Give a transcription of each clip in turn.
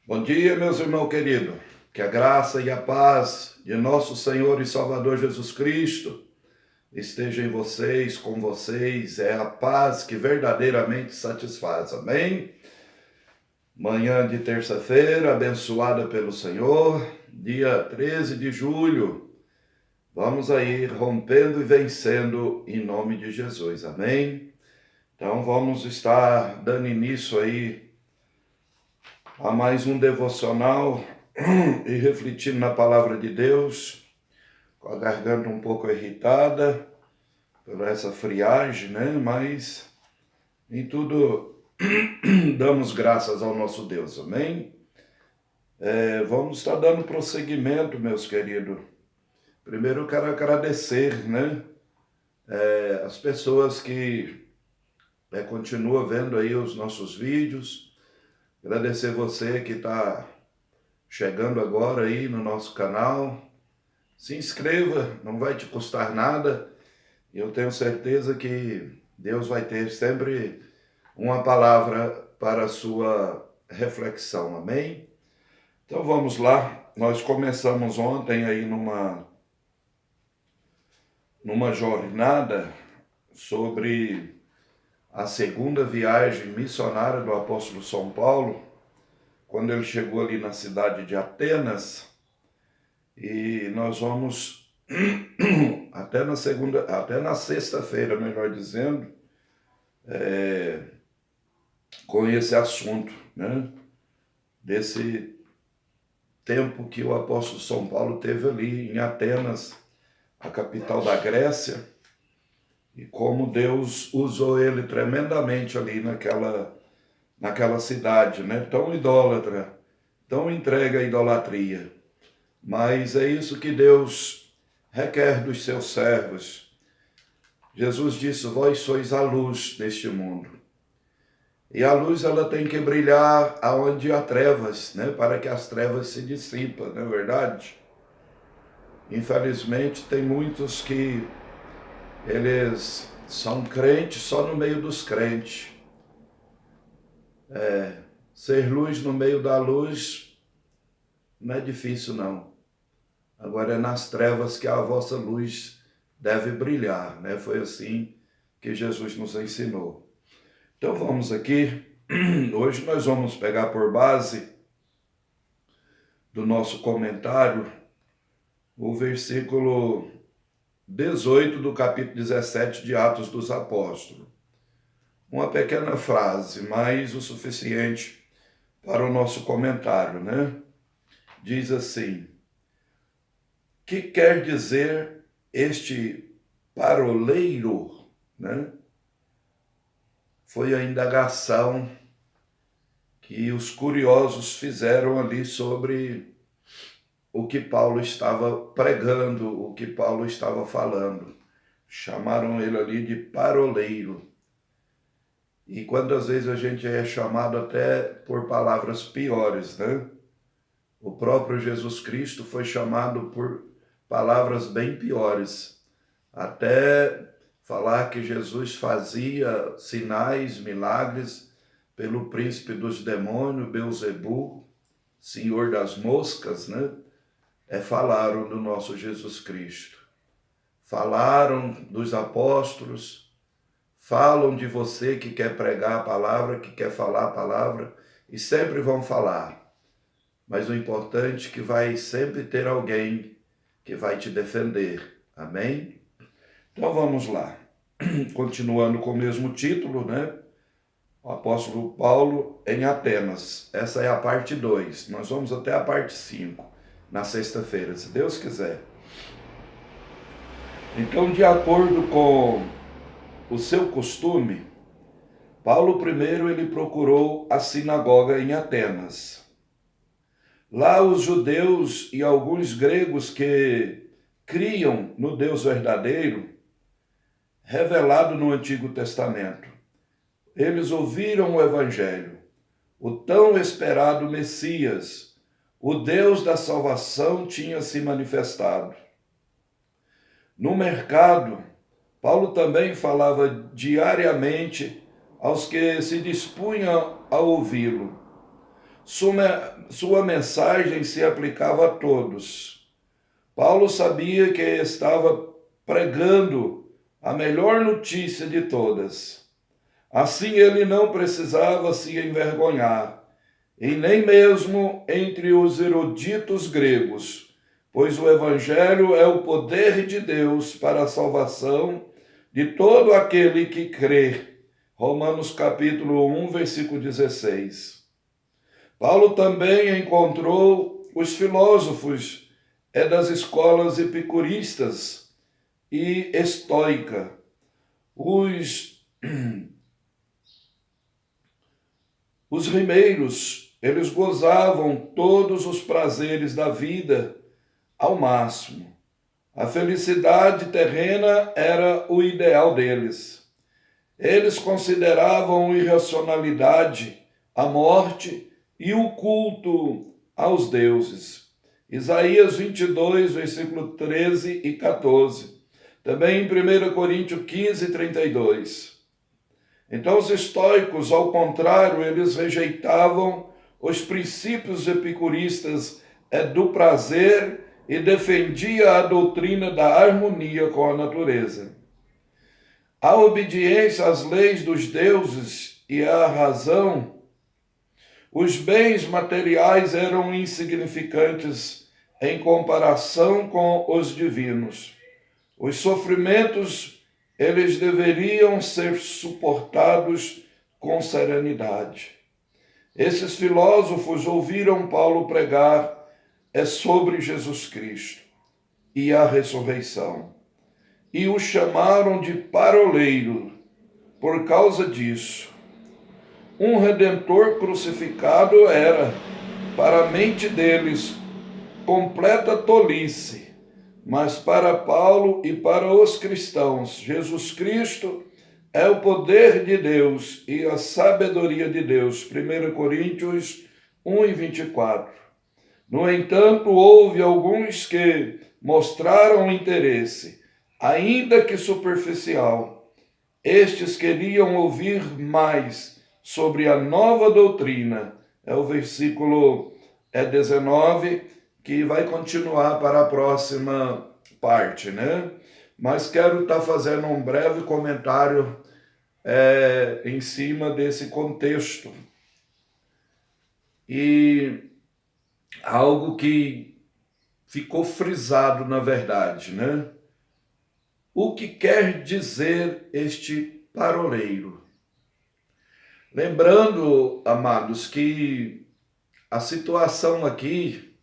Bom dia, meus irmãos queridos. Que a graça e a paz de nosso Senhor e Salvador Jesus Cristo esteja em vocês, com vocês. É a paz que verdadeiramente satisfaz. Amém? Manhã de terça-feira, abençoada pelo Senhor, dia 13 de julho. Vamos aí rompendo e vencendo em nome de Jesus. Amém? Então vamos estar dando início aí a mais um devocional e refletindo na palavra de Deus, com a garganta um pouco irritada por essa friagem, né? Mas em tudo damos graças ao nosso Deus, amém? Vamos estar dando prosseguimento, meus queridos. Primeiro eu quero agradecer, né? As pessoas que continuam vendo aí os nossos vídeos. Agradecer você que está chegando agora aí no nosso canal. Se inscreva, não vai te custar nada. Eu tenho certeza que Deus vai ter sempre uma palavra para a sua reflexão, amém? Então vamos lá. Nós começamos ontem aí numa jornada sobre a segunda viagem missionária do apóstolo São Paulo, quando ele chegou ali na cidade de Atenas, e nós vamos até na sexta-feira, melhor dizendo, com esse assunto, né? Desse tempo que o apóstolo São Paulo teve ali em Atenas, a capital da Grécia, e como Deus usou ele tremendamente ali naquela cidade, né? Tão idólatra, tão entregue à idolatria. Mas é isso que Deus requer dos seus servos. Jesus disse: vós sois a luz deste mundo. E a luz, ela tem que brilhar aonde há trevas, né? Para que as trevas se dissipam, não é verdade? Infelizmente, tem muitos que eles são crentes só no meio dos crentes. Ser luz no meio da luz não é difícil, não. Agora é nas trevas que a vossa luz deve brilhar, né? Foi assim que Jesus nos ensinou. Então vamos aqui. Hoje nós vamos pegar por base do nosso comentário o versículo 18 do capítulo 17 de Atos dos Apóstolos. Uma pequena frase, mas o suficiente para o nosso comentário, né? Diz assim: que quer dizer este paroleiro, né? Foi a indagação que os curiosos fizeram ali sobre o que Paulo estava pregando, o que Paulo estava falando. Chamaram ele ali de paroleiro. E quantas vezes a gente é chamado até por palavras piores, né? O próprio Jesus Cristo foi chamado por palavras bem piores. Até falar que Jesus fazia sinais, milagres pelo príncipe dos demônios, Beelzebul, senhor das moscas, né? Falaram do nosso Jesus Cristo. Falaram dos apóstolos, falam de você que quer pregar a palavra, que quer falar a palavra, e sempre vão falar. Mas o importante é que vai sempre ter alguém que vai te defender. Amém? Então vamos lá. Continuando com o mesmo título, né? O apóstolo Paulo em Atenas. Essa é a parte 2. Nós vamos até a parte 5 na sexta-feira, se Deus quiser. Então, de acordo com o seu costume, Paulo primeiro ele procurou a sinagoga em Atenas. Lá os judeus e alguns gregos que criam no Deus verdadeiro, revelado no Antigo Testamento, eles ouviram o Evangelho, o tão esperado Messias, o Deus da salvação tinha se manifestado. No mercado, Paulo também falava diariamente aos que se dispunham a ouvi-lo. sua mensagem se aplicava a todos. Paulo sabia que estava pregando a melhor notícia de todas. Assim ele não precisava se envergonhar, e nem mesmo entre os eruditos gregos, pois o Evangelho é o poder de Deus para a salvação de todo aquele que crê. Romanos capítulo 1, versículo 16. Paulo também encontrou os filósofos das escolas epicuristas e estoica. Os rimeiros, eles gozavam todos os prazeres da vida ao máximo. A felicidade terrena era o ideal deles. Eles consideravam irracionalidade a morte e o culto aos deuses. Isaías 22, versículo 13 e 14. Também em 1 Coríntios 15, 32. Então os estoicos, ao contrário, eles rejeitavam os princípios epicuristas do prazer e defendia a doutrina da harmonia com a natureza. A obediência às leis dos deuses e à razão, os bens materiais eram insignificantes em comparação com os divinos. Os sofrimentos, eles deveriam ser suportados com serenidade. Esses filósofos ouviram Paulo pregar sobre Jesus Cristo e a ressurreição, e o chamaram de paroleiro por causa disso. Um redentor crucificado era, para a mente deles, completa tolice, mas para Paulo e para os cristãos, Jesus Cristo é o poder de Deus e a sabedoria de Deus. 1 Coríntios 1 e 24. No entanto, houve alguns que mostraram interesse, ainda que superficial. Estes queriam ouvir mais sobre a nova doutrina. É o versículo 19, que vai continuar para a próxima parte, né? Mas quero estar fazendo um breve comentário em cima desse contexto. E algo que ficou frisado, na verdade, né? O que quer dizer este paroleiro? Lembrando, amados, que a situação aqui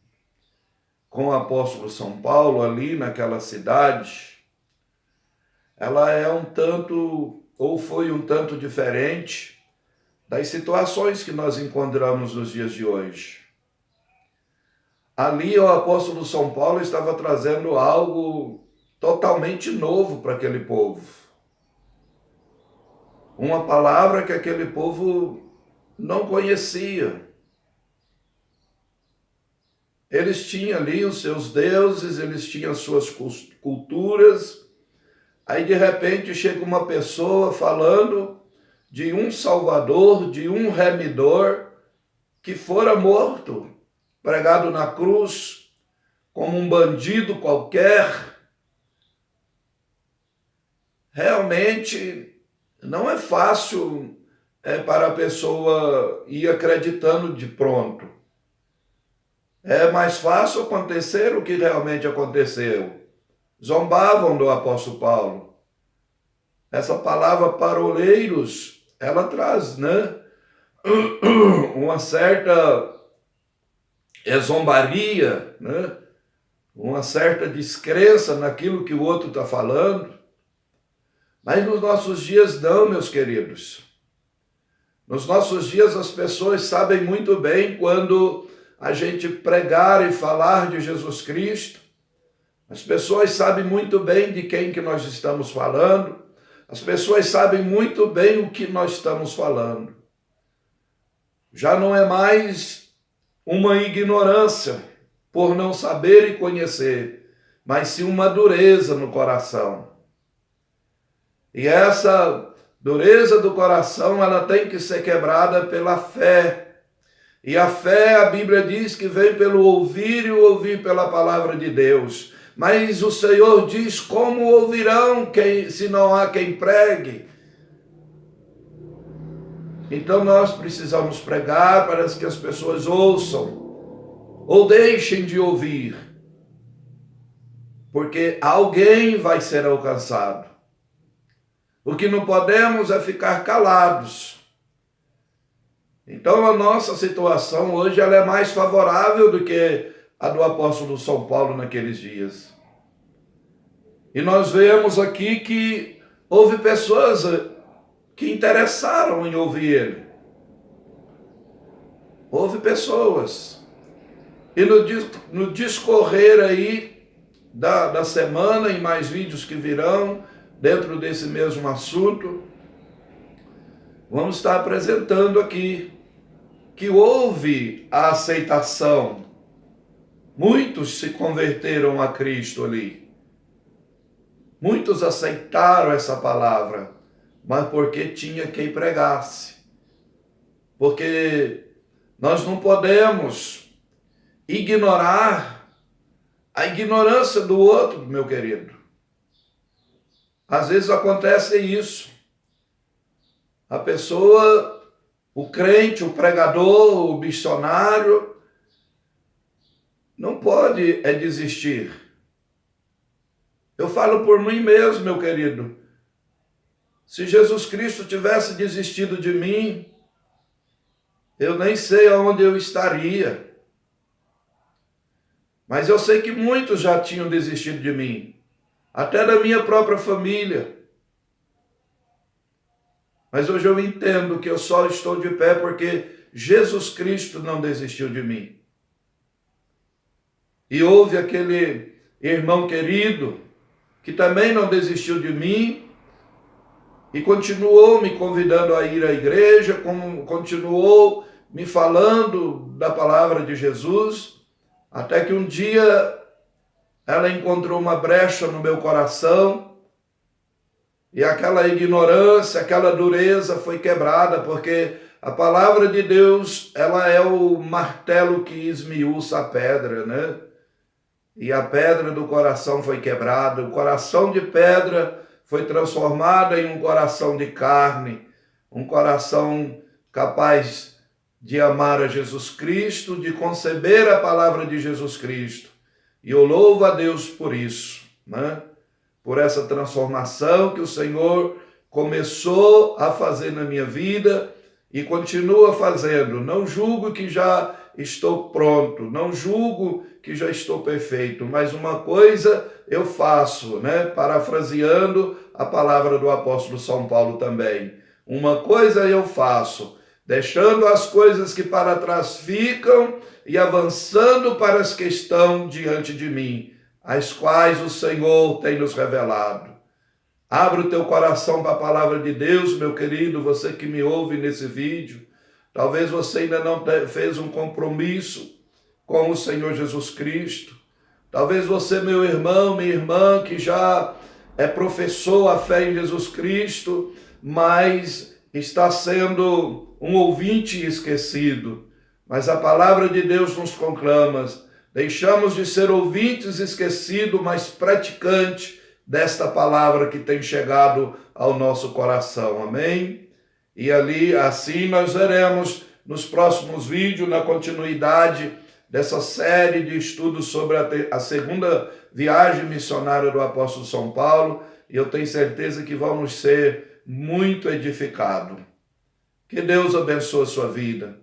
com o apóstolo São Paulo, ali naquela cidade, ela é um tanto, ou foi um tanto diferente das situações que nós encontramos nos dias de hoje. Ali o apóstolo São Paulo estava trazendo algo totalmente novo para aquele povo. Uma palavra que aquele povo não conhecia. Eles tinham ali os seus deuses, eles tinham as suas culturas. Aí de repente chega uma pessoa falando de um Salvador, de um Remidor que fora morto, pregado na cruz, como um bandido qualquer. Realmente não é fácil para a pessoa ir acreditando de pronto. É mais fácil acontecer o que realmente aconteceu. Zombavam do apóstolo Paulo. Essa palavra paroleiros, ela traz, né, uma certa zombaria, né, uma certa descrença naquilo que o outro está falando. Mas nos nossos dias não, meus queridos. Nos nossos dias as pessoas sabem muito bem quando a gente pregar e falar de Jesus Cristo. As pessoas sabem muito bem de quem que nós estamos falando. As pessoas sabem muito bem o que nós estamos falando. Já não é mais uma ignorância por não saber e conhecer, mas sim uma dureza no coração. E essa dureza do coração, ela tem que ser quebrada pela fé. E a fé, a Bíblia diz que vem pelo ouvir e o ouvir pela palavra de Deus. Mas o Senhor diz: como ouvirão se não há quem pregue? Então nós precisamos pregar para que as pessoas ouçam ou deixem de ouvir, porque alguém vai ser alcançado. O que não podemos é ficar calados. Então a nossa situação hoje ela é mais favorável do que a do apóstolo São Paulo naqueles dias. E nós vemos aqui que houve pessoas que interessaram em ouvir ele. Houve pessoas. E no discorrer aí da semana, em mais vídeos que virão, dentro desse mesmo assunto, vamos estar apresentando aqui que houve a aceitação. Muitos se converteram a Cristo ali. Muitos aceitaram essa palavra, mas porque tinha quem pregasse. Porque nós não podemos ignorar a ignorância do outro, meu querido. Às vezes acontece isso. A pessoa, o crente, o pregador, o missionário, não pode desistir. Eu falo por mim mesmo, meu querido. Se Jesus Cristo tivesse desistido de mim, eu nem sei aonde eu estaria. Mas eu sei que muitos já tinham desistido de mim, até da minha própria família. Mas hoje eu entendo que eu só estou de pé porque Jesus Cristo não desistiu de mim. E houve aquele irmão querido que também não desistiu de mim e continuou me convidando a ir à igreja, continuou me falando da palavra de Jesus, até que um dia ela encontrou uma brecha no meu coração e aquela ignorância, aquela dureza foi quebrada, porque a palavra de Deus, ela é o martelo que esmiuça a pedra, né? E a pedra do coração foi quebrada, o coração de pedra foi transformado em um coração de carne, um coração capaz de amar a Jesus Cristo, de conceber a palavra de Jesus Cristo. E eu louvo a Deus por isso, né? Por essa transformação que o Senhor começou a fazer na minha vida e continua fazendo. Não julgo que já estou pronto, não julgo que já estou perfeito, mas uma coisa eu faço, né? Parafraseando a palavra do apóstolo São Paulo também. Uma coisa eu faço, deixando as coisas que para trás ficam e avançando para as que estão diante de mim, as quais o Senhor tem nos revelado. Abra o teu coração para a palavra de Deus, meu querido, você que me ouve nesse vídeo. Talvez você ainda não fez um compromisso com o Senhor Jesus Cristo. Talvez você, meu irmão, minha irmã, que já professou a fé em Jesus Cristo, mas está sendo um ouvinte esquecido. Mas a palavra de Deus nos conclama: deixamos de ser ouvintes esquecidos, mas praticantes desta palavra que tem chegado ao nosso coração. Amém? E ali, assim nós veremos nos próximos vídeos, na continuidade dessa série de estudos sobre a segunda viagem missionária do apóstolo São Paulo, e eu tenho certeza que vamos ser muito edificados. Que Deus abençoe a sua vida.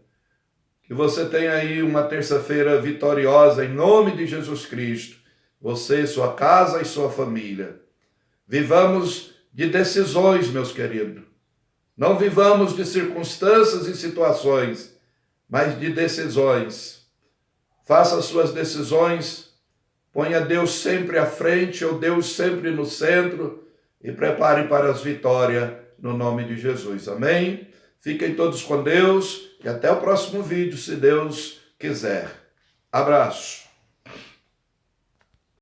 Que você tenha aí uma terça-feira vitoriosa em nome de Jesus Cristo. Você, sua casa e sua família. Vivamos de decisões, meus queridos. Não vivamos de circunstâncias e situações, mas de decisões. Faça as suas decisões, ponha Deus sempre à frente, ou Deus sempre no centro, e prepare para as vitórias no nome de Jesus. Amém? Fiquem todos com Deus e até o próximo vídeo, se Deus quiser. Abraço.